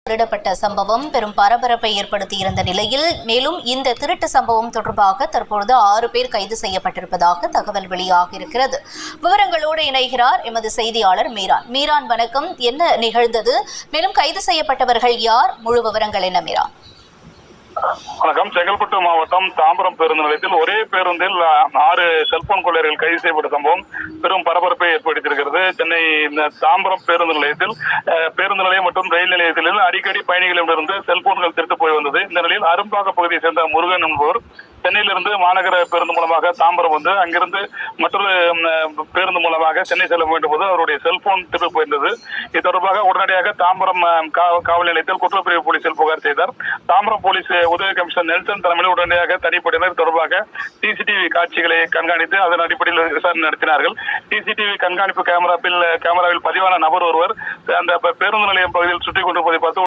திருடப்பட்ட சம்பவம் பெரும் பரபரப்பை ஏற்படுத்தியிருந்த நிலையில் மேலும் இந்த திருட்டு சம்பவம் தொடர்பாக தற்பொழுது 6 பேர் கைது செய்யப்பட்டிருப்பதாக தகவல் வெளியாகியிருக்கிறது. விவரங்களோடு இணைகிறார் எமது செய்தியாளர் மீரான். வணக்கம். என்ன நிகழ்ந்தது? மேலும் கைது செய்யப்பட்டவர்கள் யார்? முழு விவரங்கள் என்ன மீரான்? வணக்கம். செங்கல்பட்டு மாவட்டம் தாம்பரம் பேருந்து நிலையத்தில் ஒரே பேருந்தில் 6 செல்போன் கொள்ளையர்கள் கைது செய்யப்பட்ட சம்பவம் பெரும் பரபரப்பை ஏற்படுத்தியிருக்கிறது. சென்னை தாம்பரம் பேருந்து நிலையத்தில் பேருந்து நிலையம் மற்றும் ரயில் நிலையத்தில் அடிக்கடி பயணிகளிடமிருந்து செல்போன்கள் திருட்டு போய் வந்தது. இந்த நிலையில் அரும்பாக்க பகுதியை சேர்ந்த முருகன் என்பவர் சென்னையிலிருந்து மாநகர பேருந்து மூலமாக தாம்பரம் வந்து அங்கிருந்து மற்றொரு பேருந்து மூலமாக சென்னை செல்ல வேண்டும் போது அவருடைய செல்போன் திருட்டு போயிருந்தது. இது தொடர்பாக உடனடியாக தாம்பரம் காவல் நிலையத்தில் குற்றப்பிரிவு போலீசில் புகார் செய்தார். தாம்பரம் போலீஸ் உதவி கமிஷனர் நெல்சன் தலைமையில் உடனடியாக தனிப்படையினர் தொடர்பாக சிசிடிவி காட்சிகளை கண்காணித்து அதன் அடிப்படையில் விசாரணை நடத்தினார்கள். சிசிடிவி கண்காணிப்பு கேமராவில் பதிவான நபர் ஒருவர் அந்த பேருந்து நிலையம் பகுதியில் சுற்றிக் கொண்டிருப்பதை பார்த்து